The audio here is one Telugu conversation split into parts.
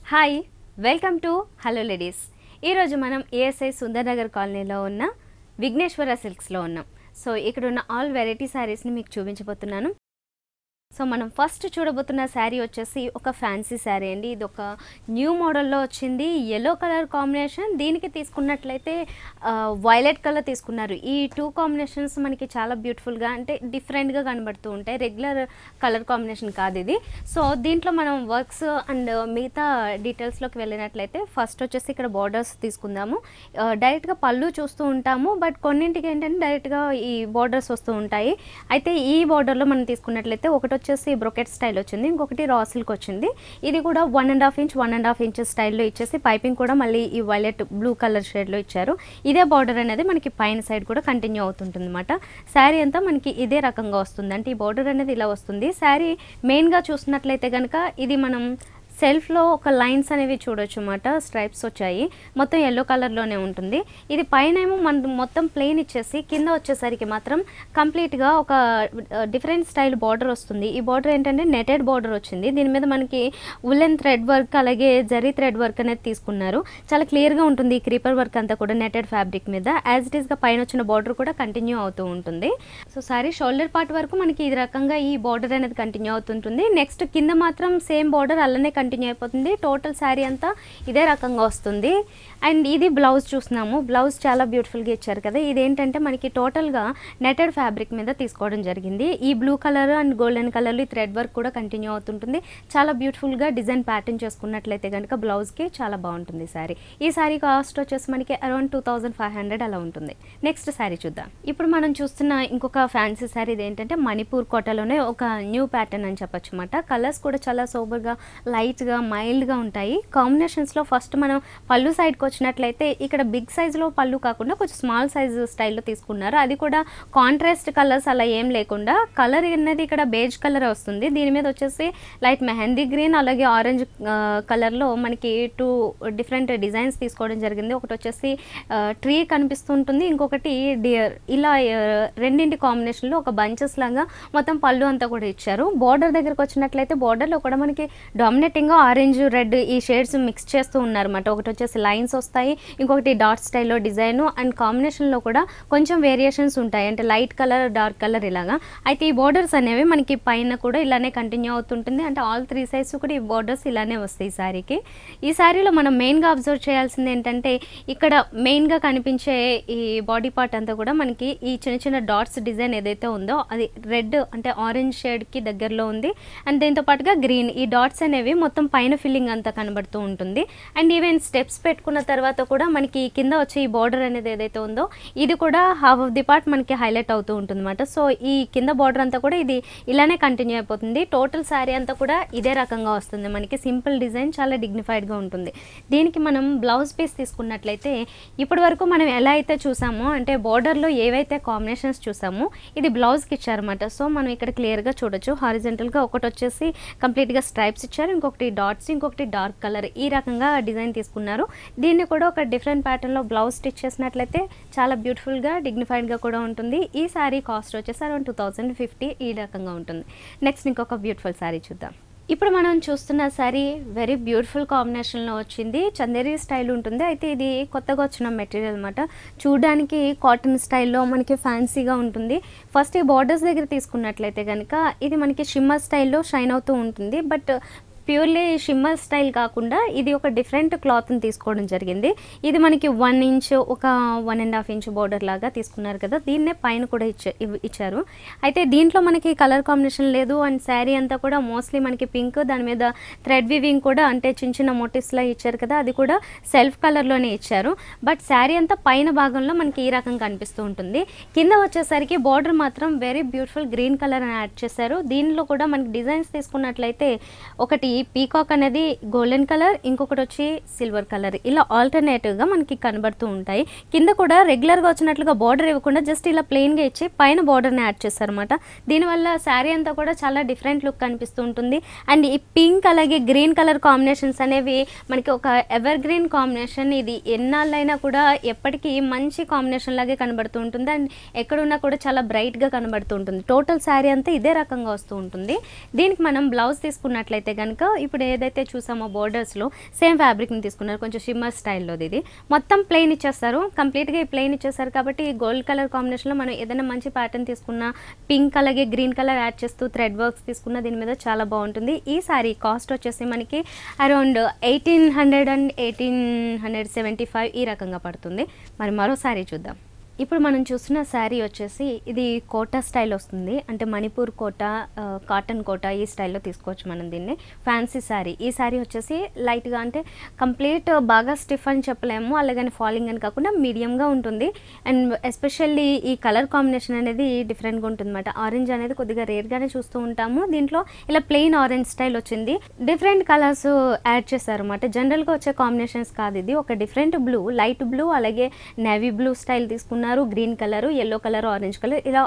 Hi welcome to hello ladies. ఈరోజు మనం ఏఎస్ఐ సుందర్నగర్ కాలనీలో ఉన్న విఘ్నేశ్వర సిల్క్స్లో ఉన్నాం. సో ఇక్కడ ఉన్న ఆల్ వెరైటీ శారీస్ని మీకు చూపించబోతున్నాను. సో మనం ఫస్ట్ చూడబోతున్న శారీ వచ్చేసి ఒక ఫ్యాన్సీ శారీ అండి. ఇది ఒక న్యూ మోడల్లో వచ్చింది. ఎల్లో కలర్ కాంబినేషన్, దీనికి తీసుకున్నట్లయితే వైలెట్ కలర్ తీసుకున్నారు. ఈ టూ కాంబినేషన్స్ మనకి చాలా బ్యూటిఫుల్గా అంటే డిఫరెంట్గా కనబడుతూ ఉంటాయి. రెగ్యులర్ కలర్ కాంబినేషన్ కాదు ఇది. సో దీంట్లో మనం వర్క్స్ అండ్ మిగతా డీటెయిల్స్లోకి వెళ్ళినట్లయితే ఫస్ట్ వచ్చేసి ఇక్కడ బార్డర్స్ తీసుకుందాము. డైరెక్ట్గా పళ్ళు చూస్తూ ఉంటాము, బట్ కొన్నింటికి ఏంటంటే డైరెక్ట్గా ఈ బార్డర్స్ వస్తూ ఉంటాయి. అయితే ఈ బార్డర్లో మనం తీసుకున్నట్లయితే ఒకటి వచ్చేసి బ్రొకెట్ స్టైల్ వచ్చింది, ఇంకొకటి రా సిల్క్ వచ్చింది. ఇది కూడా 1.5 ఇంచ్ స్టైల్లో ఇచ్చేసి పైపింగ్ కూడా మళ్ళీ ఈ వైలెట్ బ్లూ కలర్ షేడ్లో ఇచ్చారు. ఇదే బార్డర్ అనేది మనకి పైన సైడ్ కూడా కంటిన్యూ అవుతుంటుంది అనమాట. శారీ అంతా మనకి ఇదే రకంగా వస్తుంది, అంటే ఈ బార్డర్ అనేది ఇలా వస్తుంది. శారీ మెయిన్గా చూసినట్లయితే కనుక ఇది మనం సెల్ఫ్లో ఒక లైన్స్ అనేవి చూడొచ్చు అన్నమాట. స్ట్రైప్స్ వచ్చాయి, మొత్తం ఎల్లో కలర్లోనే ఉంటుంది. ఇది పైన ఏమో మన మొత్తం ప్లెయిన్ ఇచ్చేసి కింద వచ్చేసరికి మాత్రం కంప్లీట్గా ఒక డిఫరెంట్ స్టైల్ బార్డర్ వస్తుంది. ఈ బార్డర్ ఏంటంటే నెటెడ్ బార్డర్ వచ్చింది. దీని మీద మనకి ఉలెన్ థ్రెడ్ వర్క్ అలాగే జరీ థ్రెడ్ వర్క్ అనేది తీసుకున్నారు. చాలా క్లియర్గా ఉంటుంది ఈ క్రీపర్ వర్క్ అంతా కూడా నెటెడ్ ఫ్యాబ్రిక్ మీద. యాజ్ ఇట్ ఈస్గా పైన వచ్చిన బార్డర్ కూడా కంటిన్యూ అవుతూ ఉంటుంది. సో సారీ షోల్డర్ పార్ట్ వరకు మనకి ఈ రకంగా ఈ బార్డర్ అనేది కంటిన్యూ అవుతుంటుంది. నెక్స్ట్ కింద మాత్రం సేమ్ బార్డర్ అలానే కంటిన్యూ అయిపోతుంది. టోటల్ శారీ అంతా ఇదే రకంగా వస్తుంది. అండ్ ఇది బ్లౌజ్ చూస్తున్నాము. బ్లౌజ్ చాలా బ్యూటిఫుల్గా ఇచ్చారు కదా. ఇదేంటంటే మనకి టోటల్గా నెటెడ్ ఫ్యాబ్రిక్ మీద తీసుకోవడం జరిగింది. ఈ బ్లూ కలర్ అండ్ గోల్డెన్ కలర్లో ఈ థ్రెడ్ వర్క్ కూడా కంటిన్యూ అవుతుంటుంది. చాలా బ్యూటిఫుల్గా డిజైన్ ప్యాటర్న్ చేసుకున్నట్లయితే కనుక బ్లౌజ్కి చాలా బాగుంటుంది శారీ. ఈ శారీ కాస్ట్ వచ్చేసి మనకి అరౌండ్ 2500 అలా ఉంటుంది. నెక్స్ట్ శారీ చూద్దాం. ఇప్పుడు మనం చూస్తున్న ఇంకొక ఫ్యాన్సీ శారీ ఇదేంటంటే మణిపూర్ కోటలోనే ఒక న్యూ ప్యాటర్న్ అని చెప్పొచ్చు అన్నమాట. కలర్స్ కూడా చాలా సోబర్గా లైట్గా మైల్డ్గా ఉంటాయి. కాంబినేషన్స్లో ఫస్ట్ మనం పళ్ళు సైడ్కి వచ్చినట్లయితే ఇక్కడ బిగ్ సైజులో పళ్ళు కాకుండా కొంచెం స్మాల్ సైజు స్టైల్లో తీసుకున్నారు. అది కూడా కాంట్రాస్ట్ కలర్స్ అలా ఏం లేకుండా కలర్ అనేది ఇక్కడ బేజ్ కలర్ వస్తుంది. దీని మీద వచ్చేసి లైట్ మెహందీ గ్రీన్ అలాగే ఆరెంజ్ కలర్లో మనకి టూ డిఫరెంట్ డిజైన్స్ తీసుకోవడం జరిగింది. ఒకటి వచ్చేసి ట్రీ కనిపిస్తుంటుంది, ఇంకొకటి డియర్. ఇలా రెండింటి కాంబినేషన్లో ఒక బంచెస్ లాగా మొత్తం పళ్ళు అంతా కూడా ఇచ్చారు. బార్డర్ దగ్గరకు వచ్చినట్లయితే బార్డర్లో కూడా మనకి డామినేటింగ్గా ఆరెంజ్ రెడ్ ఈ షేడ్స్ మిక్స్ చేస్తూ ఉన్నారన్నమాట. ఒకటి వచ్చేసి లైన్స్ వస్తాయి, ఇంకొకటి డాట్ స్టైల్లో డిజైన్ అండ్ కాంబినేషన్లో కూడా కొంచెం వేరియేషన్స్ ఉంటాయి, అంటే లైట్ కలర్ డార్క్ కలర్ ఇలాగా. అయితే ఈ బార్డర్స్ అనేవి మనకి పైన కూడా ఇలానే కంటిన్యూ అవుతుంటుంది, అంటే ఆల్ 3 సైడ్స్ కూడా ఈ బార్డర్స్ ఇలానే వస్తాయి ఈ శారీకి. ఈ శారీలో మనం మెయిన్గా అబ్జర్వ్ చేయాల్సింది ఏంటంటే ఇక్కడ మెయిన్గా కనిపించే ఈ బాడీ పార్ట్ అంతా కూడా మనకి ఈ చిన్న చిన్న డాట్స్ డిజైన్ ఏదైతే ఉందో అది రెడ్ అంటే ఆరెంజ్ షేడ్కి దగ్గరలో ఉంది. అండ్ దీంతో పాటుగా గ్రీన్ ఈ డాట్స్ అనేవి మొత్తం పైన ఫిల్లింగ్ అంతా కనబడుతూ ఉంటుంది. అండ్ ఈవెన్ స్టెప్స్ పెట్టుకున్న తర్వాత కూడా మనకి కింద వచ్చే ఈ బార్డర్ అనేది ఏదైతే ఉందో ఇది కూడా హాఫ్ ఆఫ్ ది పార్ట్ మనకి హైలైట్ అవుతూ ఉంటుంది అనమాట. సో ఈ కింద బార్డర్ అంతా కూడా ఇది ఇలానే కంటిన్యూ అయిపోతుంది. టోటల్ శారీ అంతా కూడా ఇదే రకంగా వస్తుంది. మనకి సింపుల్ డిజైన్ చాలా డిగ్నిఫైడ్గా ఉంటుంది. దీనికి మనం బ్లౌజ్ పీస్ తీసుకున్నట్లయితే ఇప్పటి వరకు మనం ఎలా అయితే చూసామో అంటే బార్డర్లో ఏవైతే కాంబినేషన్స్ చూసామో ఇది బ్లౌజ్కి ఇచ్చారన్నమాట. సో మనం ఇక్కడ క్లియర్గా చూడొచ్చు. హారిజెంటల్గా ఒకటి వచ్చేసి కంప్లీట్గా స్ట్రైప్స్ ఇచ్చారు, ఇంకొకటి డాట్స్, ఇంకొకటి డార్క్ కలర్ ఈ రకంగా డిజైన్ తీసుకున్నారు. దీన్ని కూడా ఒక డిఫరెంట్ ప్యాటర్న్లో బ్లౌజ్ స్టిచ్ చేసినట్లయితే చాలా బ్యూటిఫుల్గా డిగ్నిఫైడ్గా కూడా ఉంటుంది. ఈ శారీ కాస్ట్ వచ్చేసి అరౌండ్ 2050 ఈ రకంగా ఉంటుంది. నెక్స్ట్ ఇంకొక బ్యూటిఫుల్ శారీ చూద్దాం. ఇప్పుడు మనం చూస్తున్న శారీ వెరీ బ్యూటిఫుల్ కాంబినేషన్లో వచ్చింది. చందేరి స్టైల్ ఉంటుంది. అయితే ఇది కొత్తగా వచ్చిన మెటీరియల్ అనమాట. చూడడానికి కాటన్ స్టైల్లో మనకి ఫ్యాన్సీగా ఉంటుంది. ఫస్ట్ ఈ బార్డర్స్ దగ్గర తీసుకున్నట్లయితే కనుక ఇది మనకి షిమ్మర్ స్టైల్లో షైన్ అవుతూ ఉంటుంది. బట్ ప్యూర్లీ షిమ్మర్ స్టైల్ కాకుండా ఇది ఒక డిఫరెంట్ క్లాత్ని తీసుకోవడం జరిగింది. ఇది మనకి 1 ఇంచ్ ఒక 1.5 ఇంచ్ బార్డర్ లాగా తీసుకున్నారు కదా. దీన్నే పైన కూడా ఇచ్చారు. అయితే దీంట్లో మనకి కలర్ కాంబినేషన్ లేదు. అండ్ శారీ అంతా కూడా మోస్ట్లీ మనకి పింక్, దాని మీద థ్రెడ్ వివింగ్ కూడా అంటే చిన్న చిన్న మోటివ్స్లా ఇచ్చారు కదా, అది కూడా సెల్ఫ్ కలర్లోనే ఇచ్చారు. బట్ శారీ అంతా పైన భాగంలో మనకి ఈ రకంగా కనిపిస్తూ ఉంటుంది. కింద వచ్చేసరికి బార్డర్ మాత్రం వెరీ బ్యూటిఫుల్ గ్రీన్ కలర్ అని యాడ్ చేశారు. దీనిలో కూడా మనకి డిజైన్స్ తీసుకున్నట్లయితే ఒకటి పీకాక్ అనేది గోల్డెన్ కలర్, ఇంకొకటి వచ్చి సిల్వర్ కలర్, ఇలా ఆల్టర్నేటివ్గా మనకి కనబడుతూ ఉంటాయి. కింద కూడా రెగ్యులర్గా వచ్చినట్లుగా బార్డర్ ఇవ్వకుండా జస్ట్ ఇలా ప్లెయిన్గా ఇచ్చి పైన బార్డర్ని యాడ్ చేస్తారనమాట. దీనివల్ల శారీ అంతా కూడా చాలా డిఫరెంట్ లుక్ కనిపిస్తూ ఉంటుంది. అండ్ ఈ పింక్ అలాగే గ్రీన్ కలర్ కాంబినేషన్స్ అనేవి మనకి ఒక ఎవర్ గ్రీన్ కాంబినేషన్. ఇది ఎన్నాళ్ళైనా కూడా ఎప్పటికీ మంచి కాంబినేషన్ లాగే కనబడుతూ ఉంటుంది. అండ్ ఎక్కడున్నా కూడా చాలా బ్రైట్గా కనబడుతూ ఉంటుంది. టోటల్ శారీ అంతా ఇదే రకంగా వస్తూ ఉంటుంది. దీనికి మనం బ్లౌజ్ తీసుకున్నట్లయితే కనుక ఇప్పుడు ఏదైతే చూసామో బోర్డర్స్లో సేమ్ ఫ్యాబ్రిక్ని తీసుకున్నారు, కొంచెం షిమ్మర్ స్టైల్లో. ఇది మొత్తం ప్లెయిన్ ఇచ్చేస్తారు, కంప్లీట్గా ఈ ప్లెయిన్ ఇచ్చేస్తారు. కాబట్టి గోల్డ్ కలర్ కాంబినేషన్లో మనం ఏదైనా మంచి ప్యాటర్న్ తీసుకున్నా, పింక్ అలాగే గ్రీన్ కలర్ యాడ్ చేస్తూ థ్రెడ్ వర్క్స్ తీసుకున్న దీని మీద చాలా బాగుంటుంది. ఈ సారీ కాస్ట్ వచ్చేసి మనకి అరౌండ్ 1800 అండ్ 1875 ఈ రకంగా పడుతుంది. మరి మరో సారీ చూద్దాం. ఇప్పుడు మనం చూస్తున్న శారీ వచ్చేసి ఇది కోటా స్టైల్ వస్తుంది, అంటే మణిపూర్ కోటా, కాటన్ కోటా ఈ స్టైల్లో తీసుకోవచ్చు మనం దీన్ని. ఫ్యాన్సీ శారీ. ఈ శారీ వచ్చేసి లైట్గా, అంటే కంప్లీట్ బాగా స్టిఫ్ అని చెప్పలేము, అలాగని ఫాలింగ్ అని కాకుండా మీడియంగా ఉంటుంది. అండ్ ఎస్పెషల్లీ ఈ కలర్ కాంబినేషన్ అనేది డిఫరెంట్గా ఉంటుంది అన్నమాట. ఆరెంజ్ అనేది కొద్దిగా రేర్గానే చూస్తూ ఉంటాము, దీంట్లో ఇలా ప్లెయిన్ ఆరెంజ్ స్టైల్ వచ్చింది. డిఫరెంట్ కలర్స్ యాడ్ చేశారు అన్నమాట, జనరల్గా వచ్చే కాంబినేషన్స్ కాదు ఇది. ఒక డిఫరెంట్ బ్లూ, లైట్ బ్లూ అలాగే నేవీ బ్లూ స్టైల్ తీసుకున్నారు, green colour, yellow colour, orange colour, ఇలా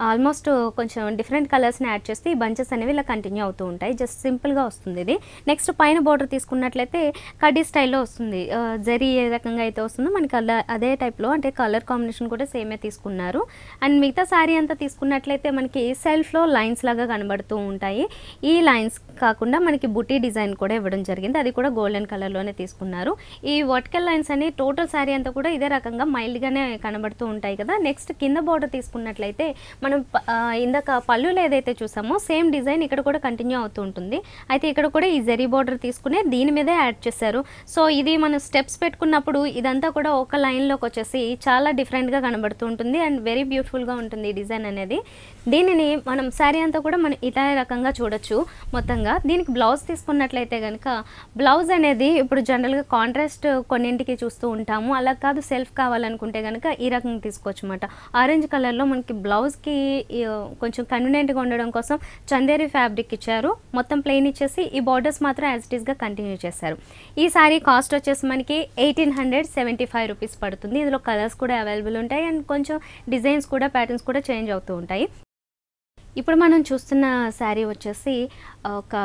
ఆల్మోస్ట్ కొంచెం డిఫరెంట్ కలర్స్ని యాడ్ చేస్తే ఈ బంచెస్ అనేవి ఇలా కంటిన్యూ అవుతూ ఉంటాయి. జస్ట్ సింపుల్గా వస్తుంది ఇది. నెక్స్ట్ పైన బోర్డర్ తీసుకున్నట్లయితే కడ్డీ స్టైల్లో వస్తుంది, జరీ ఏ రకంగా అయితే వస్తుందో మనకి అదే టైప్లో, అంటే కలర్ కాంబినేషన్ కూడా సేమే తీసుకున్నారు. అండ్ మిగతా శారీ అంతా తీసుకున్నట్లయితే మనకి సెల్ఫ్లో లైన్స్ లాగా కనబడుతూ ఉంటాయి. ఈ లైన్స్ కాకుండా మనకి బుటీ డిజైన్ కూడా ఇవ్వడం జరిగింది, అది కూడా గోల్డెన్ కలర్లోనే తీసుకున్నారు. ఈ వర్టికల్ లైన్స్ అని టోటల్ శారీ అంతా కూడా ఇదే రకంగా మైల్డ్గానే కనబడుతూ ఉంటాయి కదా. నెక్స్ట్ కింద బోర్డర్ తీసుకున్నట్లయితే మనం ఇందాక పళ్ళులో ఏదైతే చూసామో సేమ్ డిజైన్ ఇక్కడ కూడా కంటిన్యూ అవుతూ ఉంటుంది. అయితే ఇక్కడ కూడా ఈ జరీ బోర్డర్ తీసుకునే దీని మీదే యాడ్ చేశారు. సో ఇది మనం స్టెప్స్ పెట్టుకున్నప్పుడు ఇదంతా కూడా ఒక లైన్లోకి వచ్చేసి చాలా డిఫరెంట్గా కనబడుతూ ఉంటుంది అండ్ వెరీ బ్యూటిఫుల్గా ఉంటుంది ఈ డిజైన్ అనేది. దీనిని మనం శారీ అంతా కూడా మనం ఇదే రకంగా చూడొచ్చు మొత్తంగా. దీనికి బ్లౌజ్ తీసుకున్నట్లయితే కనుక బ్లౌజ్ అనేది ఇప్పుడు జనరల్గా కాంట్రాస్ట్ కొన్నింటికి చూస్తూ ఉంటాము, అలా కాదు సెల్ఫ్ కావాలనుకుంటే కనుక ఈ రకంగా తీసుకోవచ్చు అన్నమాట. ఆరెంజ్ కలర్లో మనకి బ్లౌజ్కి కొంచెం కన్వీనియంట్గా ఉండడం కోసం చందేరి ఫ్యాబ్రిక్ ఇచ్చారు, మొత్తం ప్లెయిన్ ఇచ్చేసి ఈ బార్డర్స్ మాత్రం యాజ్ ఇట్ ఈస్గా కంటిన్యూ చేశారు. ఈ సారీ కాస్ట్ వచ్చేసి మనకి 1875 రూపీస్ పడుతుంది. ఇందులో కలర్స్ కూడా అవైలబుల్ ఉంటాయి అండ్ కొంచెం డిజైన్స్ కూడా ప్యాటర్న్స్ కూడా చేంజ్ అవుతూ ఉంటాయి. ఇప్పుడు మనం చూస్తున్న శారీ వచ్చేసి ఒక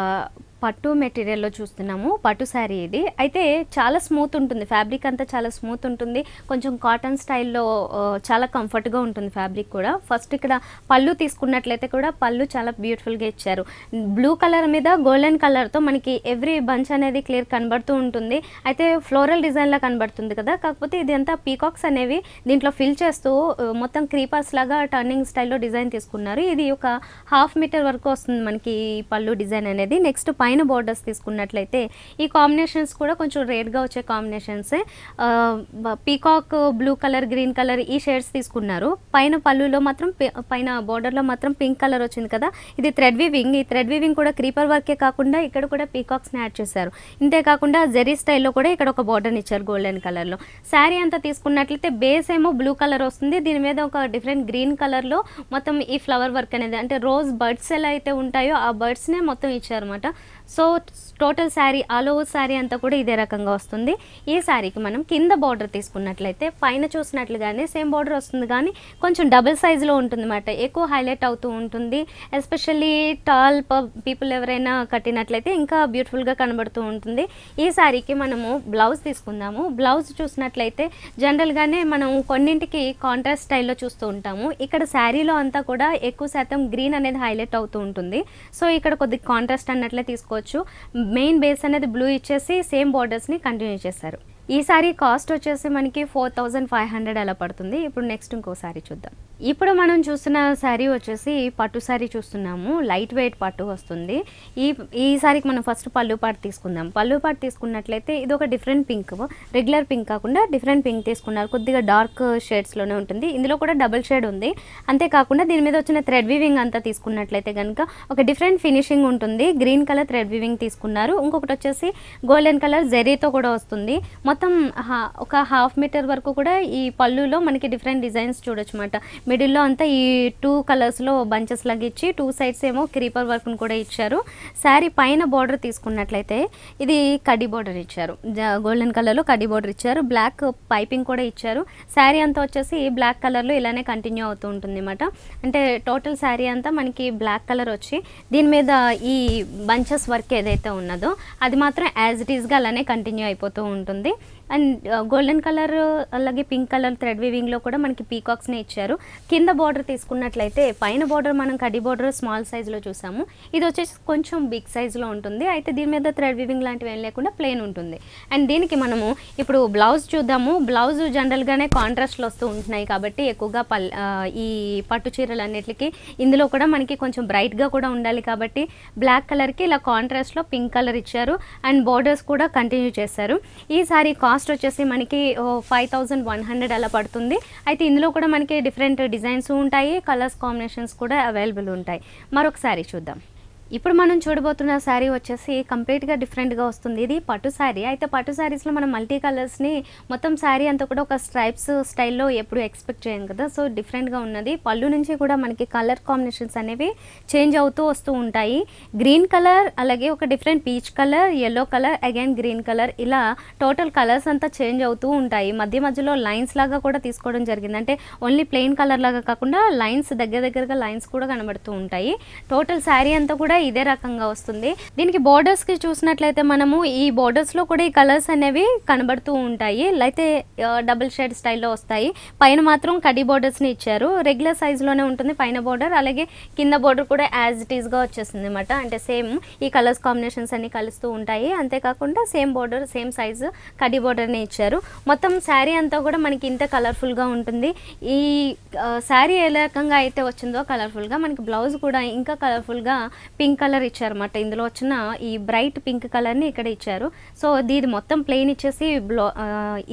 పట్టు మెటీరియల్లో చూస్తున్నాము, పట్టు శారీ ఇది. అయితే చాలా స్మూత్ ఉంటుంది, ఫ్యాబ్రిక్ అంతా చాలా స్మూత్ ఉంటుంది, కొంచెం కాటన్ స్టైల్లో చాలా కంఫర్ట్గా ఉంటుంది ఫ్యాబ్రిక్ కూడా. ఫస్ట్ ఇక్కడ పళ్ళు తీసుకున్నట్లయితే కూడా పళ్ళు చాలా బ్యూటిఫుల్గా ఇచ్చారు, బ్లూ కలర్ మీద గోల్డెన్ కలర్తో మనకి ఎవ్రీ బంచ్ అనేది క్లియర్ కనబడుతూ ఉంటుంది. అయితే ఫ్లోరల్ డిజైన్లా కనబడుతుంది కదా, కాకపోతే ఇది అంతా పీకాక్స్ అనేవి దీంట్లో ఫిల్ చేస్తూ మొత్తం క్రీపర్స్ లాగా టర్నింగ్ స్టైల్లో డిజైన్ తీసుకున్నారు. ఇది ఒక 1/2 మీటర్ వరకు వస్తుంది మనకి ఈ పళ్ళు డిజైన్ అనేది. నెక్స్ట్ పైన బోర్డర్స్ తీసుకున్నట్లయితే ఈ కాంబినేషన్స్ కూడా కొంచెం రేర్గా వచ్చే కాంబినేషన్సే, peacock blue colour, green colour ఈ షేడ్స్ తీసుకున్నారు. పైన పళ్ళులో మాత్రం పైన బోర్డర్లో మాత్రం పింక్ కలర్ వచ్చింది కదా, ఇది థ్రెడ్ వీవింగ్. ఈ థ్రెడ్ వీవింగ్ కూడా క్రీపర్ వర్కే కాకుండా ఇక్కడ కూడా పీకాక్స్ని యాడ్ చేశారు. ఇంతేకాకుండా జెరీ స్టైల్లో కూడా ఇక్కడ ఒక బోర్డర్ని ఇచ్చారు గోల్డెన్ కలర్లో. శారీ అంతా తీసుకున్నట్లయితే బేస్ ఏమో బ్లూ కలర్ వస్తుంది, దీని మీద ఒక డిఫరెంట్ గ్రీన్ కలర్లో మొత్తం ఈ ఫ్లవర్ వర్క్ అనేది, అంటే రోజ్ బర్డ్స్ ఎలా అయితే ఉంటాయో ఆ బర్డ్స్నే మొత్తం ఇచ్చారన్నమాట. So total sari all over sari అంతా కూడా ఇదే రకంగా వస్తుంది. ఈ శారీకి మనం కింద బార్డర్ తీసుకున్నట్లయితే పైన చూసినట్లుగానే సేమ్ బార్డర్ వస్తుంది, కానీ కొంచెం డబుల్ సైజులో ఉంటుంది అన్నమాట, ఎక్కువ హైలైట్ అవుతూ ఉంటుంది. ఎస్పెషల్లీ టాల్ పీపుల్ ఎవరైనా కట్టినట్లయితే ఇంకా బ్యూటిఫుల్గా కనబడుతూ ఉంటుంది. ఈ శారీకి మనము బ్లౌజ్ తీసుకుందాము. బ్లౌజ్ చూసినట్లయితే జనరల్గానే మనం కొన్నింటికి కాంట్రాస్ట్ స్టైల్లో చూస్తూ ఉంటాము, ఇక్కడ శారీలో అంతా కూడా ఎక్కువ శాతం గ్రీన్ అనేది హైలైట్ అవుతూ ఉంటుంది. సో ఇక్కడ కొద్దిగా కాంట్రాస్ట్ అన్నట్లే తీసుకోవచ్చు. మెయిన్ బేస్ అనేది బ్లూ ఇచ్చేసి సేమ్ బార్డర్స్ని కంటిన్యూ చేశారు. ఈ సారీ కాస్ట్ వచ్చేసి మనకి 4500 అలా పడుతుంది. ఇప్పుడు నెక్స్ట్ ఇంకో సారీ చూద్దాం. ఇప్పుడు మనం చూస్తున్న శారీ వచ్చేసి పట్టు శారీ చూస్తున్నాము, లైట్ వెయిట్ పట్టు వస్తుంది. ఈ సారీకి మనం ఫస్ట్ పళ్ళు పాటు తీసుకుందాం. పళ్ళు పాటు తీసుకున్నట్లయితే ఇది ఒక డిఫరెంట్ పింక్, రెగ్యులర్ పింక్ కాకుండా డిఫరెంట్ పింక్ తీసుకున్నారు, కొద్దిగా డార్క్ షేడ్స్లోనే ఉంటుంది. ఇందులో కూడా డబుల్ షేడ్ ఉంది. అంతేకాకుండా దీని మీద వచ్చిన థ్రెడ్ వీవింగ్ అంతా తీసుకున్నట్లయితే కనుక ఒక డిఫరెంట్ ఫినిషింగ్ ఉంటుంది. గ్రీన్ కలర్ థ్రెడ్ వీవింగ్ తీసుకున్నారు, ఇంకొకటి వచ్చేసి గోల్డెన్ కలర్ జెరీతో కూడా వస్తుంది. మొత్తం ఒక 1/2 మీటర్ వరకు కూడా ఈ పళ్ళులో మనకి డిఫరెంట్ డిజైన్స్ చూడొచ్చు అన్నమాట. మిడిల్లో అంతా ఈ 2 కలర్స్లో బంచెస్ లాగా ఇచ్చి 2 సైడ్స్ ఏమో క్రీపర్ వర్క్ను కూడా ఇచ్చారు. శారీ పైన బార్డర్ తీసుకున్నట్లయితే ఇది కడ్డీ బార్డర్ ఇచ్చారు, గోల్డెన్ కలర్లో కడ్డీ బార్డర్ ఇచ్చారు, బ్లాక్ పైపింగ్ కూడా ఇచ్చారు. శారీ అంతా వచ్చేసి బ్లాక్ కలర్లో ఇలానే కంటిన్యూ అవుతూ ఉంటుంది అన్నమాట. అంటే టోటల్ శారీ అంతా మనకి బ్లాక్ కలర్ వచ్చి దీని మీద ఈ బంచెస్ వర్క్ ఏదైతే ఉన్నదో అది మాత్రం యాజ్ ఇట్ ఈస్గా అలానే కంటిన్యూ అయిపోతూ ఉంటుంది. అండ్ గోల్డెన్ కలర్ అలాగే పింక్ కలర్ థ్రెడ్ వీవింగ్లో కూడా మనకి పీకాక్స్నే ఇచ్చారు. కింద బార్డర్ తీసుకున్నట్లయితే పైన బార్డర్ మనం కడ్డీ బార్డర్ స్మాల్ సైజులో చూసాము, ఇది వచ్చేసి కొంచెం బిగ్ సైజులో ఉంటుంది. అయితే దీని మీద థ్రెడ్ వీవింగ్ లాంటివి ఏం లేకుండా ప్లెయిన్ ఉంటుంది. అండ్ దీనికి మనము ఇప్పుడు బ్లౌజ్ చూద్దాము. బ్లౌజ్ జనరల్గానే కాంట్రాస్ట్లో వస్తూ ఉంటున్నాయి కాబట్టి ఎక్కువగా ఈ పట్టు చీరలు అన్నిటికీ ఇందులో కూడా మనకి కొంచెం బ్రైట్గా కూడా ఉండాలి కాబట్టి బ్లాక్ కలర్కి ఇలా కాంట్రాస్ట్లో పింక్ కలర్ ఇచ్చారు. అండ్ బార్డర్స్ కూడా కంటిన్యూ చేశారు. ఈ సారీ కాస్ట్ వచ్చేసి మనకి 5100 అలా పడుతుంది. అయితే ఇందులో కూడా మనకి డిఫరెంట్ డిజైన్స్ ఉంటాయి, కలర్స్ కాంబినేషన్స్ కూడా అవైలబుల్ ఉంటాయి. మరొకసారి చూద్దాం. ఇప్పుడు మనం చూడబోతున్న శారీ వచ్చేసి కంప్లీట్గా డిఫరెంట్గా వస్తుంది. ఇది పట్టు శారీ. అయితే పట్టు శారీస్లో మనం మల్టీ కలర్స్ని మొత్తం శారీ అంతా కూడా ఒక స్ట్రైప్స్ స్టైల్లో ఎప్పుడు ఎక్స్పెక్ట్ చేయం కదా, సో డిఫరెంట్గా ఉన్నది. పళ్ళు నుంచి కూడా మనకి కలర్ కాంబినేషన్స్ అనేవి చేంజ్ అవుతూ వస్తూ ఉంటాయి. గ్రీన్ కలర్, అలాగే ఒక different peach colour, yellow colour, again green colour, ఇలా టోటల్ కలర్స్ అంతా చేంజ్ అవుతూ ఉంటాయి. మధ్య మధ్యలో లైన్స్ లాగా కూడా తీసుకోవడం జరిగింది. అంటే ఓన్లీ ప్లెయిన్ కలర్ లాగా కాకుండా లైన్స్ దగ్గరగా లైన్స్ కూడా కనబడుతూ ఉంటాయి. టోటల్ శారీ అంతా కూడా ఇదే రకంగా వస్తుంది. దీనికి బోర్డర్స్ కి చూసినట్లయితే మనము ఈ బోర్డర్స్ లో కూడా ఈ కలర్స్ అనేవి కనబడుతూ ఉంటాయి. అయితే డబుల్ షేడ్ స్టైల్లో వస్తాయి. పైన మాత్రం కడ్డీ బోర్డర్స్ ని ఇచ్చారు. రెగ్యులర్ సైజ్ లోనే ఉంటుంది పైన బోర్డర్, అలాగే కింద బోర్డర్ కూడా యాజ్ ఇట్ ఈస్ గా వచ్చేస్తుంది అనమాట. అంటే సేమ్ ఈ కలర్స్ కాంబినేషన్స్ అన్ని కలుస్తూ ఉంటాయి. అంతేకాకుండా సేమ్ బోర్డర్ సేమ్ సైజ్ కడ్డీ బోర్డర్ ని ఇచ్చారు. మొత్తం శారీ అంతా కూడా మనకి ఇంత కలర్ఫుల్ గా ఉంటుంది. ఈ శారీ ఏ రకంగా అయితే వచ్చిందో కలర్ఫుల్ గా, మనకి బ్లౌజ్ కూడా ఇంకా కలర్ఫుల్ గా పింక్ కలర్ ఇచ్చారన్నమాట. ఇందులో వచ్చిన ఈ బ్రైట్ పింక్ కలర్ని ఇక్కడ ఇచ్చారు. సో దీది మొత్తం ప్లెయిన్ ఇచ్చేసి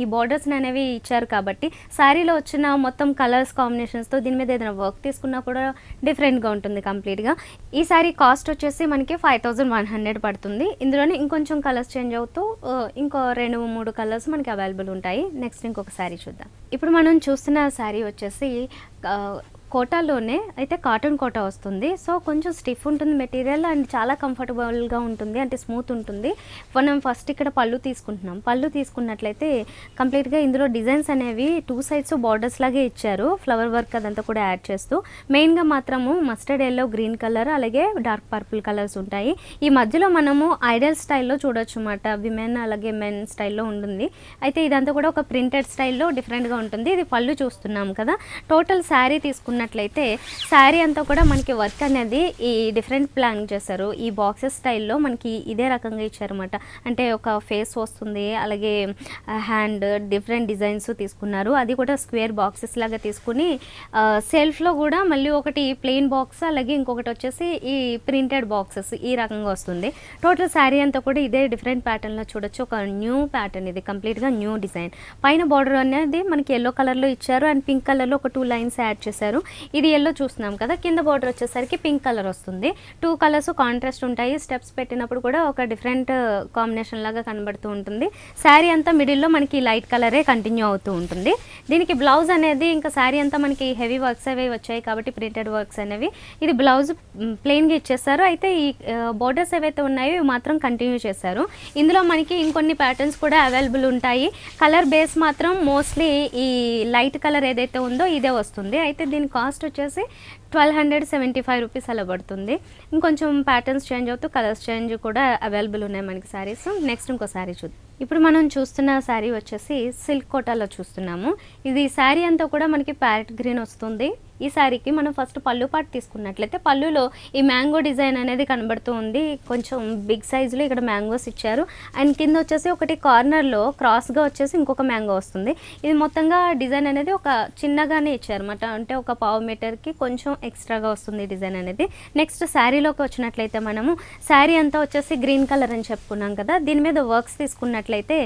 ఈ బోర్డర్స్ అనేవి ఇచ్చారు కాబట్టి శారీలో వచ్చిన మొత్తం కలర్స్ కాంబినేషన్స్తో దీని మీద ఏదైనా వర్క్ తీసుకున్నా కూడా డిఫరెంట్గా ఉంటుంది కంప్లీట్గా. ఈ శారీ కాస్ట్ వచ్చేసి మనకి 5100 పడుతుంది. ఇందులోనే ఇంకొంచెం కలర్స్ చేంజ్ అవుతూ ఇంకో 2-3 కలర్స్ మనకి అవైలబుల్ ఉంటాయి. నెక్స్ట్ ఇంకొక శారీ చూద్దాం. ఇప్పుడు మనం చూస్తున్న శారీ వచ్చేసి కోటాలోనే అయితే కాటన్ కోటా వస్తుంది. సో కొంచెం స్టిఫ్ ఉంటుంది మెటీరియల్ అండ్ చాలా కంఫర్టబుల్గా ఉంటుంది, అంటే స్మూత్ ఉంటుంది. మనం ఫస్ట్ ఇక్కడ పళ్ళు తీసుకుంటున్నాం. పళ్ళు తీసుకున్నట్లయితే కంప్లీట్గా ఇందులో డిజైన్స్ అనేవి 2 సైడ్స్ బార్డర్స్ లాగే ఇచ్చారు, ఫ్లవర్ వర్క్ అదంతా కూడా యాడ్ చేస్తూ. మెయిన్గా మాత్రము మస్టర్డ్ ఎల్లో, గ్రీన్ కలర్, అలాగే డార్క్ పర్పుల్ కలర్స్ ఉంటాయి. ఈ మధ్యలో మనము ఐడల్ స్టైల్లో చూడొచ్చు అన్నమాట. విమెన్ అలాగే మెన్ స్టైల్లో ఉంటుంది. అయితే ఇదంతా కూడా ఒక ప్రింటెడ్ స్టైల్లో డిఫరెంట్గా ఉంటుంది. ఇది పళ్ళు చూస్తున్నాం కదా. టోటల్ శారీ తీసుకున్నట్లయితే శారీ అంతా కూడా మనకి వర్క్ అనేది ఈ డిఫరెంట్ ప్లాన్ చేశారు. ఈ బాక్సెస్ స్టైల్లో మనకి ఇదే రకంగా ఇచ్చారన్నమాట. అంటే ఒక ఫేస్ వస్తుంది, అలాగే హ్యాండ్, డిఫరెంట్ డిజైన్స్ తీసుకున్నారు. అది కూడా స్క్వేర్ బాక్సెస్ లాగా తీసుకుని సెల్ఫ్లో కూడా మళ్ళీ ఒకటి ప్లెయిన్ బాక్స్, అలాగే ఇంకొకటి వచ్చేసి ఈ ప్రింటెడ్ బాక్సెస్ ఈ రకంగా వస్తుంది. టోటల్ శారీ అంతా కూడా ఇదే డిఫరెంట్ ప్యాటర్న్లో చూడొచ్చు. ఒక న్యూ ప్యాటర్న్, ఇది కంప్లీట్గా న్యూ డిజైన్. పైన బార్డర్ అనేది మనకి ఎల్లో కలర్లో ఇచ్చారు అండ్ పింక్ కలర్లో ఒక 2 లైన్స్ యాడ్ చేశారు. ఇది ఎల్లో చూస్తున్నాం కదా. కింద బార్డర్ వచ్చేసరికి పింక్ కలర్ వస్తుంది. 2 కలర్స్ కాంట్రాస్ట్ ఉంటాయి. స్టెప్స్ పెట్టినప్పుడు కూడా ఒక డిఫరెంట్ కాంబినేషన్ లాగా కనబడుతూ ఉంటుంది. శారీ అంతా మిడిల్లో మనకి లైట్ కలరే కంటిన్యూ అవుతూ ఉంటుంది. దీనికి బ్లౌజ్ అనేది ఇంకా శారీ అంతా మనకి హెవీ వర్క్స్ అవి వచ్చాయి కాబట్టి ప్రింటెడ్ వర్క్స్ అనేవి, ఇది బ్లౌజ్ ప్లెయిన్గా ఇచ్చేస్తారు. అయితే ఈ బార్డర్స్ ఏవైతే ఉన్నాయో ఇవి మాత్రం కంటిన్యూ చేశారు. ఇందులో మనకి ఇంకొన్ని ప్యాటర్న్స్ కూడా అవైలబుల్ ఉంటాయి. కలర్ బేస్ మాత్రం మోస్ట్లీ ఈ లైట్ కలర్ ఏదైతే ఉందో ఇదే వస్తుంది. అయితే దీని కాస్ట్ వచ్చేసి 1275 రూపీస్ అలా పడుతుంది. ఇంకొంచెం ప్యాటర్న్స్ చేంజ్ అవుతూ కలర్స్ చేంజ్ కూడా అవైలబుల్ ఉన్నాయి మనకి శారీస్. నెక్స్ట్ ఇంకో శారీ చూద్దాం. ఇప్పుడు మనం చూస్తున్న శారీ వచ్చేసి సిల్క్ కోటాలో చూస్తున్నాము. ఇది శారీ అంతా కూడా మనకి ప్యారెట్ గ్రీన్ వస్తుంది. ఈ శారీకి మనం ఫస్ట్ పళ్ళు పాటు తీసుకున్నట్లయితే పళ్ళులో ఈ మ్యాంగో డిజైన్ అనేది కనబడుతూ ఉంది. కొంచెం బిగ్ సైజులో ఇక్కడ మ్యాంగోస్ ఇచ్చారు. అండ్ కింద వచ్చేసి ఒకటి కార్నర్లో క్రాస్గా వచ్చేసి ఇంకొక మ్యాంగో వస్తుంది. ఇది మొత్తంగా డిజైన్ అనేది ఒక చిన్నగానే ఇచ్చారన్నమాట. అంటే ఒక పావు మీటర్కి కొంచెం ఎక్స్ట్రాగా వస్తుంది డిజైన్ అనేది. నెక్స్ట్ శారీలోకి వచ్చినట్లయితే మనము శారీ అంతా వచ్చేసి గ్రీన్ కలర్ అని చెప్పుకున్నాం కదా. దీని మీద వర్క్స్ తీసుకున్నట్లయితే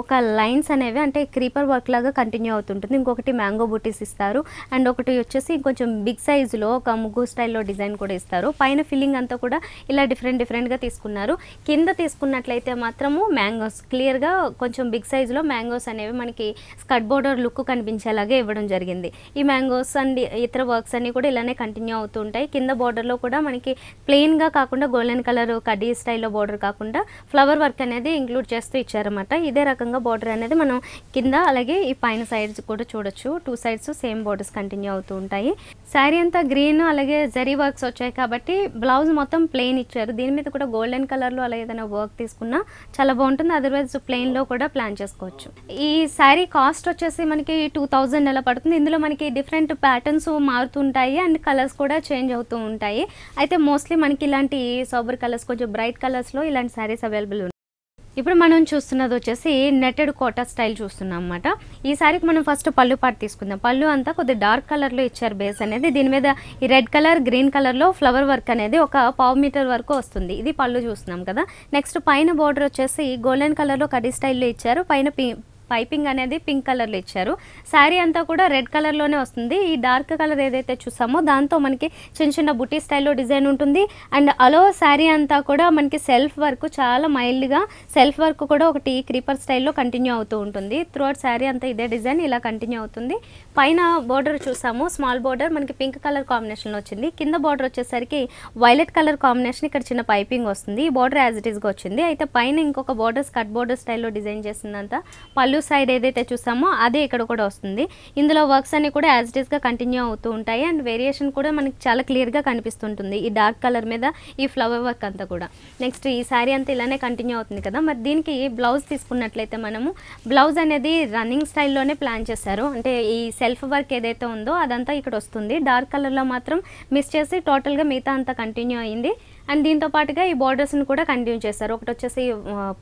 ఒక లైన్స్ అనేవి అంటే క్రీపర్ వర్క్ లాగా కంటిన్యూ అవుతుంటుంది. ఇంకొకటి మ్యాంగో బూటీస్ ఇస్తారు అండ్ ఒకటి వచ్చేసి కొంచెం బిగ్ సైజులో ఒక ముగ్గు స్టైల్లో డిజైన్ కూడా ఇస్తారు. పైన ఫిల్లింగ్ అంతా కూడా ఇలా డిఫరెంట్గా తీసుకున్నారు. కింద తీసుకున్నట్లయితే మాత్రము మ్యాంగోస్ క్లియర్గా కొంచెం బిగ్ సైజులో మ్యాంగోస్ అనేవి మనకి స్కర్ట్ బోర్డర్ లుక్ కనిపించేలాగే ఇవ్వడం జరిగింది. ఈ మ్యాంగోస్ అండ్ ఇతర వర్క్స్ అన్ని కూడా ఇలానే కంటిన్యూ అవుతూ ఉంటాయి. కింద బోర్డర్లో కూడా మనకి ప్లెయిన్గా కాకుండా గోల్డెన్ కలర్ కడ్డీ స్టైల్లో బోర్డర్ కాకుండా ఫ్లవర్ వర్క్ అనేది ఇంక్లూడ్ చేస్తూ ఇచ్చారన్నమాట. ఇదే రకంగా బోర్డర్ అనేది మనం కింద అలాగే ఈ పైన సైడ్స్ కూడా చూడొచ్చు. 2 సైడ్స్ సేమ్ బోర్డర్స్ కంటిన్యూ అవుతూ ఉంటాయి. శారీ అంతా గ్రీన్ అలాగే జరీ వర్క్స్ వచ్చాయి కాబట్టి బ్లౌజ్ మొత్తం ప్లెయిన్ ఇచ్చారు. దీని మీద కూడా గోల్డెన్ కలర్లో అలా ఏదైనా వర్క్ తీసుకున్నా చాలా బాగుంటుంది. అదర్వైజ్ ప్లెయిన్లో కూడా ప్లాన్ చేసుకోవచ్చు. ఈ శారీ కాస్ట్ వచ్చేసి మనకి 2000 అలా పడుతుంది. ఇందులో మనకి డిఫరెంట్ ప్యాటర్న్స్ మారుతుంటాయి అండ్ కలర్స్ కూడా చేంజ్ అవుతూ ఉంటాయి. అయితే మోస్ట్లీ మనకి ఇలాంటి సోబర్ కలర్స్, కొంచెం బ్రైట్ కలర్స్లో ఇలాంటి శారీస్ అవైలబుల్ ఉన్నాయి. ఇప్పుడు మనం చూస్తున్నది వచ్చేసి నెట్టెడ్ కోటా స్టైల్ చూస్తున్నాం అన్నమాట. ఈ సారీకి మనం ఫస్ట్ పళ్ళు పాటు తీసుకుందాం. పళ్ళు అంతా కొద్దిగా డార్క్ కలర్లో ఇచ్చారు బేస్ అనేది. దీని మీద ఈ రెడ్ కలర్, గ్రీన్ కలర్లో ఫ్లవర్ వర్క్ అనేది ఒక 1/2 మీటర్ వరకు వస్తుంది. ఇది పళ్ళు చూస్తున్నాం కదా. నెక్స్ట్ పైన బోర్డర్ వచ్చేసి గోల్డెన్ కలర్లో కడ్డీ స్టైల్లో ఇచ్చారు. పైన పైపింగ్ అనేది పింక్ కలర్లో ఇచ్చారు. శారీ అంతా కూడా రెడ్ కలర్లోనే వస్తుంది. ఈ డార్క్ కలర్ ఏదైతే చూసామో దాంతో మనకి చిన్న చిన్న బుటీ స్టైల్లో డిజైన్ ఉంటుంది. అండ్ అలో శారీ అంతా కూడా మనకి సెల్ఫ్ వర్క్, చాలా మైల్డ్గా సెల్ఫ్ వర్క్ కూడా ఒకటి క్రీపర్ స్టైల్లో కంటిన్యూ అవుతూ ఉంటుంది. త్రూఅవుట్ శారీ అంతా ఇదే డిజైన్ ఇలా కంటిన్యూ అవుతుంది. పైన బోర్డర్ చూసాము, స్మాల్ బోర్డర్ మనకి పింక్ కలర్ కాంబినేషన్లో వచ్చింది. కింద బోర్డర్ వచ్చేసరికి వైలెట్ కలర్ కాంబినేషన్, ఇక్కడ చిన్న పైపింగ్ వస్తుంది. ఈ బోర్డర్ యాజ్ ఇట్ ఈస్గా వచ్చింది. అయితే పైన ఇంకొక బోర్డర్ స్కట్ బోర్డర్ స్టైల్లో డిజైన్ చేసిందంతా పళ్ళు సైడ్ ఏదైతే చూసామో అదే ఇక్కడ కూడా వస్తుంది. ఇందులో వర్క్స్ అన్ని కూడా యాజ్ ఇట్ ఈస్గా కంటిన్యూ అవుతూ ఉంటాయి. అండ్ వేరియేషన్ కూడా మనకి చాలా క్లియర్గా కనిపిస్తుంటుంది ఈ డార్క్ కలర్ మీద ఈ ఫ్లవర్ వర్క్ అంతా కూడా. నెక్స్ట్ ఈ శారీ అంతా ఇలానే కంటిన్యూ అవుతుంది కదా. మరి దీనికి బ్లౌజ్ తీసుకున్నట్లయితే మనము బ్లౌజ్ అనేది రన్నింగ్ స్టైల్లోనే ప్లాన్ చేశారు. అంటే ఈ సెల్ఫ్ వర్క్ ఏదైతే ఉందో అదంతా ఇక్కడ వస్తుంది. డార్క్ కలర్లో మాత్రం మిస్ చేసి టోటల్గా మిగతా అంతా కంటిన్యూ అయ్యింది. అండ్ దీంతో పాటుగా ఈ బార్డర్స్ని కూడా కంటిన్యూ చేశారు. ఒకటి వచ్చేసి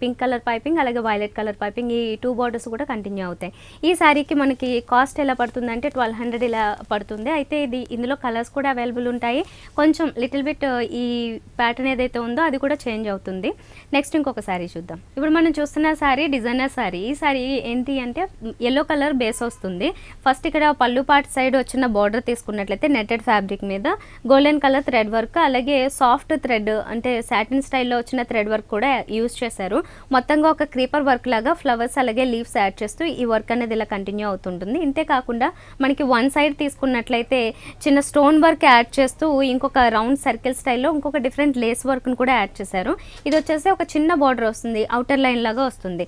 పింక్ కలర్ పైపింగ్, అలాగే వైలెట్ కలర్ పైపింగ్, ఈ 2 బార్డర్స్ కూడా కంటిన్యూ అవుతాయి. ఈ శారీకి మనకి కాస్ట్ ఎలా పడుతుంది అంటే 1200 ఇలా పడుతుంది. అయితే ఇందులో కలర్స్ కూడా అవైలబుల్ ఉంటాయి. కొంచెం లిటిల్ బిట్ ఈ ప్యాటర్న్ ఏదైతే ఉందో అది కూడా చేంజ్ అవుతుంది. నెక్స్ట్ ఇంకొక శారీ చూద్దాం. ఇప్పుడు మనం చూస్తున్న శారీ డిజైనర్ శారీ. ఈ శారీ ఏంటి అంటే ఎల్లో కలర్ బేస్ వస్తుంది. ఫస్ట్ ఇక్కడ పళ్ళు పార్ట్ సైడ్ వచ్చిన బార్డర్ తీసుకున్నట్లయితే నెట్టెడ్ ఫ్యాబ్రిక్ మీద గోల్డెన్ కలర్ థ్రెడ్ వర్క్, అలాగే సాఫ్ట్ థ్రెడ్ అంటే సాటిన్ స్టైల్లో వచ్చిన థ్రెడ్ వర్క్ కూడా యూజ్ చేశారు. మొత్తంగా ఒక క్రీపర్ వర్క్ లాగా ఫ్లవర్స్ అలాగే లీవ్స్ యాడ్ చేస్తూ ఈ వర్క్ అనేది ఇలా కంటిన్యూ అవుతుంటుంది. ఇంతే కాకుండా మనకి వన్ సైడ్ తీసుకున్నట్లయితే చిన్న స్టోన్ వర్క్ యాడ్ చేస్తూ ఇంకొక రౌండ్ సర్కిల్ స్టైల్లో ఇంకొక డిఫరెంట్ లేస్ వర్క్ను కూడా యాడ్ చేశారు. ఇది వచ్చేసి ఒక చిన్న బార్డర్ వస్తుంది, అవుటర్ లైన్ లాగా వస్తుంది.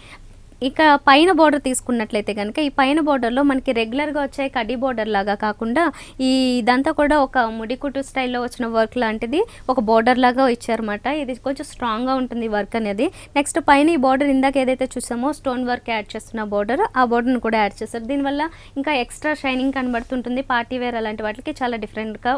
ఇక పైన బోర్డర్ తీసుకున్నట్లయితే కనుక ఈ పైన బోర్డర్లో మనకి రెగ్యులర్గా వచ్చే కడ్డీ బోర్డర్ లాగా కాకుండా ఇదంతా కూడా ఒక ముడికుట్టు స్టైల్లో వచ్చిన వర్క్ లాంటిది ఒక బోర్డర్ లాగా ఇచ్చారన్నమాట. ఇది కొంచెం స్ట్రాంగ్గా ఉంటుంది వర్క్ అనేది. నెక్స్ట్ పైన ఈ బోర్డర్ ఇందాక ఏదైతే చూసామో స్టోన్ వర్క్ యాడ్ చేస్తున్న బోర్డర్, ఆ బోర్డర్ని కూడా యాడ్ చేస్తారు. దీనివల్ల ఇంకా ఎక్స్ట్రా షైనింగ్ కనబడుతుంటుంది. పార్టీ వేర్ అలాంటి వాటికి చాలా డిఫరెంట్గా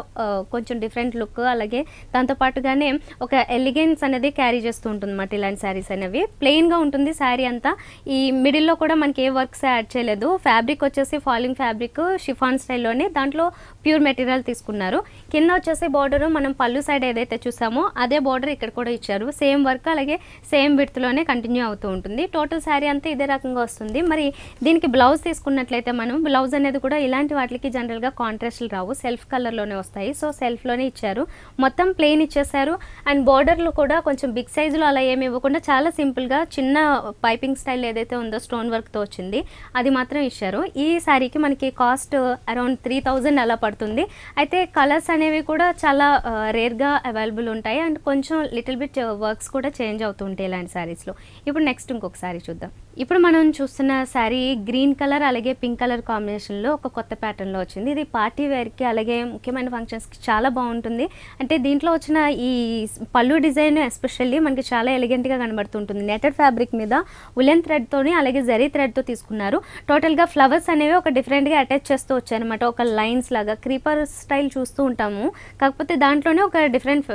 కొంచెం డిఫరెంట్ లుక్, అలాగే దాంతోపాటుగానే ఒక ఎలిగెన్స్ అనేది క్యారీ చేస్తూ ఉంటుంది అన్నమాట. ఇలాంటి శారీస్ అనేవి ప్లెయిన్గా ఉంటుంది శారీ అంతా. ఈ మిడిల్లో కూడా మనకి ఏ వర్క్స్ యాడ్ చేయలేదు. ఫ్యాబ్రిక్ వచ్చేసి ఫాలింగ్ ఫ్యాబ్రిక్ షిఫాన్ స్టైల్లోనే, దాంట్లో ప్యూర్ మెటీరియల్ తీసుకున్నారు. కింద వచ్చేసి బోర్డర్ మనం పళ్ళు సైడ్ ఏదైతే చూసామో అదే బోర్డర్ ఇక్కడ కూడా ఇచ్చారు. సేమ్ వర్క్ అలాగే సేమ్ విడ్త్లోనే కంటిన్యూ అవుతూ ఉంటుంది. టోటల్ శారీ అంతా ఇదే రకంగా వస్తుంది. మరి దీనికి బ్లౌజ్ తీసుకున్నట్లయితే మనం బ్లౌజ్ అనేది కూడా ఇలాంటి వాటికి జనరల్గా కాంట్రాస్ట్లు రావు, సెల్ఫ్ కలర్లోనే వస్తాయి. సో సెల్ఫ్లోనే ఇచ్చారు. మొత్తం ప్లెయిన్ ఇచ్చేసారు. అండ్ బోర్డర్లు కూడా కొంచెం బిగ్ సైజులో అలా ఏమి ఇవ్వకుండా చాలా సింపుల్గా చిన్న పైపింగ్ స్టైల్ ఏదైతే ఉందో స్టోన్ వర్క్తో వచ్చింది అది మాత్రం ఇచ్చారు. ఈ శారీకి మనకి కాస్ట్ అరౌండ్ 3000 అలా పడుతుంది. అయితే కలర్స్ అనేవి కూడా చాలా రేర్గా అవైలబుల్ ఉంటాయి. అండ్ కొంచెం లిటిల్ బిట్ వర్క్స్ కూడా చేంజ్ అవుతూ ఉంటాయి ఇలాంటి శారీస్లో. ఇప్పుడు నెక్స్ట్ ఇంకొక శారీ చూద్దాం. ఇప్పుడు మనం చూస్తున్న శారీ గ్రీన్ కలర్ అలాగే పింక్ కలర్ కాంబినేషన్లో ఒక కొత్త ప్యాటర్న్లో వచ్చింది. ఇది పార్టీ వేర్కి అలాగే ముఖ్యమైన ఫంక్షన్స్కి చాలా బాగుంటుంది. అంటే దీంట్లో వచ్చిన ఈ పళ్ళు డిజైన్ ఎస్పెషల్లీ మనకి చాలా ఎలిగెంట్గా కనబడుతుంటుంది. నెటెడ్ ఫ్యాబ్రిక్ మీద ఉలెన్ థ్రెడ్తోని అలాగే జరీ థ్రెడ్తో తీసుకున్నారు. టోటల్గా ఫ్లవర్స్ అనేవి ఒక డిఫరెంట్గా అటాచ్ చేస్తూ వచ్చాయన్నమాట. ఒక లైన్స్ లాగా క్రీపర్ స్టైల్ చూస్తూ ఉంటాము, కాకపోతే దాంట్లోనే ఒక డిఫరెంట్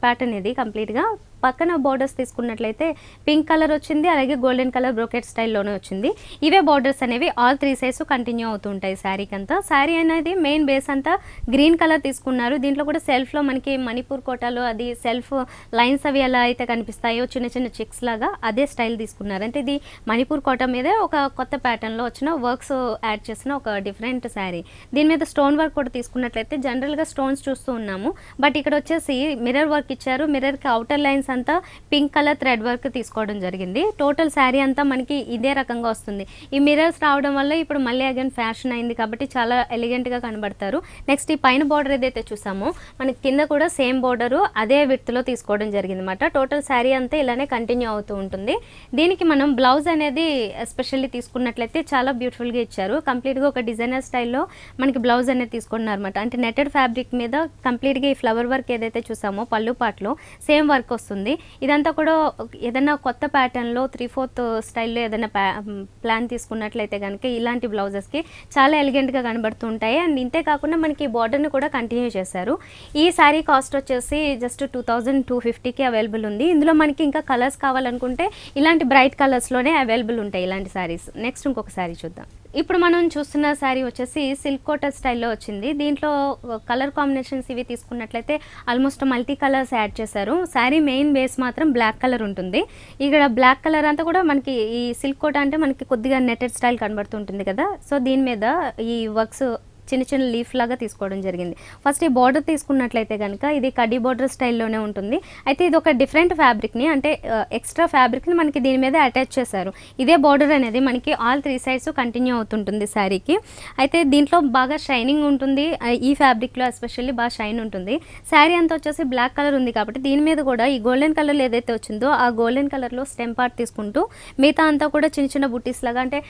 ప్యాటర్న్ ఇది కంప్లీట్గా. పక్కన బోర్డర్స్ తీసుకున్నట్లయితే పింక్ కలర్ వచ్చింది, అలాగే గోల్డెన్ కలర్ బ్రోకెట్ స్టైల్లోనే వచ్చింది. ఇవే బోర్డర్స్ అనేవి ఆల్ 3 సైడ్స్ కంటిన్యూ అవుతూ ఉంటాయి శారీకి అంతా. శారీ అనేది మెయిన్ బేస్ అంతా గ్రీన్ కలర్ తీసుకున్నారు. దీంట్లో కూడా సెల్ఫ్లో మనకి మణిపూర్ కోటాలో అది సెల్ఫ్ లైన్స్ అవి ఎలా అయితే కనిపిస్తాయో చిన్న చిన్న చెక్స్ లాగా అదే స్టైల్ తీసుకున్నారు. అంటే ఇది మణిపూర్ కోట మీదే ఒక కొత్త ప్యాటర్న్లో వచ్చిన వర్క్స్ యాడ్ చేసిన ఒక డిఫరెంట్ శారీ. దీని మీద స్టోన్ వర్క్ కూడా తీసుకున్నట్లయితే జనరల్గా స్టోన్స్ చూస్తూ ఉన్నాము, బట్ ఇక్కడ వచ్చేసి మిర్రర్ వర్క్ ఇచ్చారు. మిర్రర్కి అవుటర్ లైన్స్ అంతా పింక్ కలర్ థ్రెడ్ వర్క్ తీసుకోవడం జరిగింది. టోటల్ శారీ అంతా మనకి ఇదే రకంగా వస్తుంది. ఈ మిర్రర్స్ రావడం వల్ల ఇప్పుడు మళ్ళీ అగైన్ ఫ్యాషన్ అయింది కాబట్టి చాలా ఎలిగెంట్గా కనబడతారు. నెక్స్ట్ ఈ పైన బార్డర్ ఏదైతే చూసామో మనకి కింద కూడా సేమ్ బార్డరు అదే విడ్త్లో తీసుకోవడం జరిగింది అనమాట. టోటల్ శారీ అంతా ఇలానే కంటిన్యూ అవుతూ ఉంటుంది. దీనికి మనం బ్లౌజ్ అనేది ఎస్పెషల్లీ తీసుకున్నట్లయితే చాలా బ్యూటిఫుల్గా ఇచ్చారు. కంప్లీట్గా ఒక డిజైనర్ స్టైల్లో మనకి బ్లౌజ్ అనేది తీసుకున్నారు అనమాట. అంటే నెట్టెడ్ ఫ్యాబ్రిక్ మీద కంప్లీట్గా ఈ ఫ్లవర్ వర్క్ ఏదైతే చూసామో పళ్ళు పాటలో సేమ్ వర్క్ వస్తుంది. ఇదంతా కూడా ఏదైనా కొత్త ప్యాటర్న్లో 3/4 స్టైల్లో ఏదైనా ప్లాన్ తీసుకున్నట్లయితే కనుక ఇలాంటి బ్లౌజెస్కి చాలా ఎలిగెంట్గా కనబడుతూ ఉంటాయి. అండ్ ఇంతే కాకుండా మనకి బార్డర్ని కూడా కంటిన్యూ చేశారు. ఈ శారీ కాస్ట్ వచ్చేసి జస్ట్ 2250కి అవైలబుల్ ఉంది. ఇందులో మనకి ఇంకా కలర్స్ కావాలనుకుంటే ఇలాంటి బ్రైట్ కలర్స్లోనే అవైలబుల్ ఉంటాయి ఇలాంటి శారీస్. నెక్స్ట్ ఇంకొక శారీ చూద్దాం. ఇప్పుడు మనం చూస్తున్న శారీ వచ్చేసి సిల్క్ కోటర్ స్టైల్లో వచ్చింది. దీంట్లో కలర్ కాంబినేషన్స్ ఇవి తీసుకున్నట్లయితే ఆల్మోస్ట్ మల్టీ కలర్స్ యాడ్ చేశారు. శారీ మెయిన్ బేస్ మాత్రం బ్లాక్ కలర్ ఉంటుంది. ఇక్కడ బ్లాక్ కలర్ అంతా కూడా మనకి ఈ సిల్క్ కోట అంటే మనకి కొద్దిగా నెట్టెడ్ స్టైల్ కనబడుతుంటుంది కదా. సో దీని మీద ఈ వర్క్స్ చిన్న చిన్న లీఫ్ లాగా తీసుకోవడం జరిగింది. ఫస్ట్ ఈ బార్డర్ తీసుకున్నట్లయితే కనుక ఇది కడ్డీ బార్డర్ స్టైల్లోనే ఉంటుంది. అయితే ఇది ఒక డిఫరెంట్ ఫ్యాబ్రిక్ని అంటే ఎక్స్ట్రా ఫ్యాబ్రిక్ని మనకి దీని మీద అటాచ్ చేశారు. ఇదే బార్డర్ అనేది మనకి ఆల్ 3 సైడ్స్ కంటిన్యూ అవుతుంటుంది శారీకి. అయితే దీంట్లో బాగా షైనింగ్ ఉంటుంది. ఈ ఫ్యాబ్రిక్లో ఎస్పెషల్లీ బాగా షైన్ ఉంటుంది. శారీ అంతా వచ్చేసి బ్లాక్ కలర్ ఉంది కాబట్టి దీని మీద కూడా ఈ గోల్డెన్ కలర్ ఏదైతే వచ్చిందో ఆ గోల్డెన్ కలర్లో స్టెమ్ పార్ట్ తీసుకుంటూ మిగతా అంతా కూడా చిన్న చిన్న బుట్టీస్ లాగా అంటే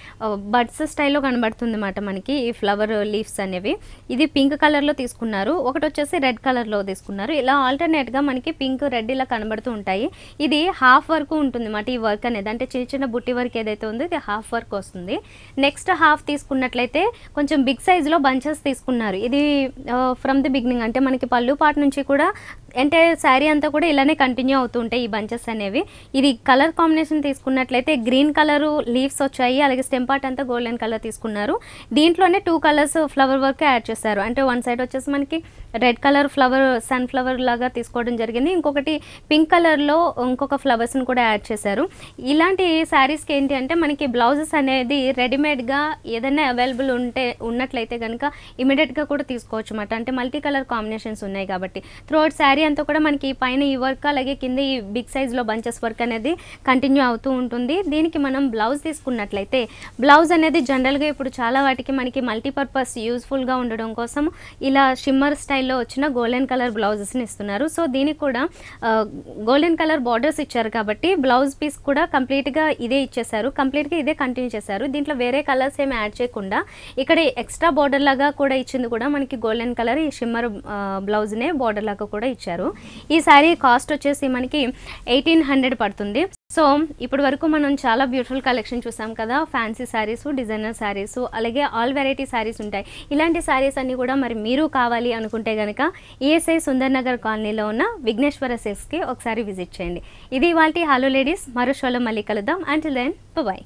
బడ్స్ స్టైల్లో కనబడుతుంది అన్నమాట మనకి ఈ ఫ్లవర్ లీవ్స్ అనేవి. ఇది పింక్ కలర్లో తీసుకున్నారు, ఒకటి వచ్చేసి రెడ్ కలర్లో తీసుకున్నారు. ఇలా ఆల్టర్నేట్గా మనకి పింక్ రెడ్ ఇలా కనబడుతూ ఉంటాయి. ఇది హాఫ్ వర్క్ ఉంటుంది అన్నమాట ఈ వర్క్ అనేది. అంటే చిన్న చిన్న బుట్టి వర్క్ ఏదైతే ఉందో ఇది హాఫ్ వర్క్ వస్తుంది. నెక్స్ట్ హాఫ్ తీసుకున్నట్లయితే కొంచెం బిగ్ సైజులో బంచెస్ తీసుకున్నారు. ఇది ఫ్రమ్ ది బిగినింగ్ అంటే మనకి పళ్ళు పాటు నుంచి కూడా అంటే శారీ అంతా కూడా ఇలానే కంటిన్యూ అవుతూ ఉంటాయి ఈ బంచెస్ అనేవి. ఇది కలర్ కాంబినేషన్ తీసుకున్నట్లయితే గ్రీన్ కలరు లీవ్స్ వచ్చాయి, అలాగే స్టెమ్ పార్ట్ అంతా గోల్డెన్ కలర్ తీసుకున్నారు. దీంట్లోనే 2 కలర్స్ ఫ్లవర్ వర్క్ యాడ్ చేశారు. అంటే వన్ సైడ్ వచ్చేసి మనకి red colour flower sunflower లాగా తీసుకోవడం జరిగింది, ఇంకొకటి పింక్ కలర్లో ఇంకొక ఫ్లవర్స్ని కూడా యాడ్ చేశారు. ఇలాంటి శారీస్కి ఏంటి అంటే మనకి బ్లౌజెస్ అనేది రెడీమేడ్గా ఏదైనా అవైలబుల్ ఉన్నట్లయితే కనుక ఇమీడియట్గా కూడా తీసుకోవచ్చు అన్నమాట. అంటే మల్టీ కలర్ కాంబినేషన్స్ ఉన్నాయి కాబట్టి త్రూఅవుట్ శారీ అంతా కూడా మనకి పైన ఈ వర్క్ అలాగే కింద ఈ బిగ్ సైజ్లో బంచెస్ వర్క్ అనేది కంటిన్యూ అవుతూ ఉంటుంది. దీనికి మనం బ్లౌజ్ తీసుకున్నట్లయితే బ్లౌజ్ అనేది జనరల్గా ఇప్పుడు చాలా వాటికి మనకి మల్టీపర్పస్ యూజ్ఫుల్గా ఉండడం కోసం ఇలా షిమ్మర్ స్టైల్లో వచ్చిన గోల్డెన్ కలర్ బ్లౌజెస్ని ఇస్తున్నారు. సో దీనికి కూడా గోల్డెన్ కలర్ బార్డర్స్ ఇచ్చారు కాబట్టి బ్లౌజ్ పీస్ కూడా కంప్లీట్గా ఇదే ఇచ్చేసారు, కంప్లీట్గా ఇదే కంటిన్యూ చేశారు. దీంట్లో వేరే కలర్స్ ఏమి యాడ్ చేయకుండా ఇక్కడ ఎక్స్ట్రా బార్డర్ లాగా కూడా ఇచ్చింది కూడా మనకి గోల్డెన్ కలర్ ఈ షిమ్మర్ బ్లౌజ్నే బార్డర్ లాగా కూడా ఇచ్చారు. ఈ శారీ కాస్ట్ వచ్చేసి మనకి 1800 పడుతుంది. సో ఇప్పటి వరకు మనం చాలా బ్యూటిఫుల్ కలెక్షన్ చూసాం కదా. ఫ్యాన్సీ శారీస్, డిజైనర్ శారీస్, అలాగే ఆల్ వెరైటీ శారీస్ ఉంటాయి. ఇలాంటి శారీస్ అన్నీ కూడా మరి మీరు కావాలి అనుకుంటే కనుక ఈఎస్ఐ సుందర్ నగర్ కాలనీలో ఉన్న విఘ్నేశ్వర సిల్క్స్కి ఒకసారి విజిట్ చేయండి. ఇది ఇవాల్టి హలో లేడీస్. మరో షోలో మళ్ళీ కలుద్దాం. Until then bye.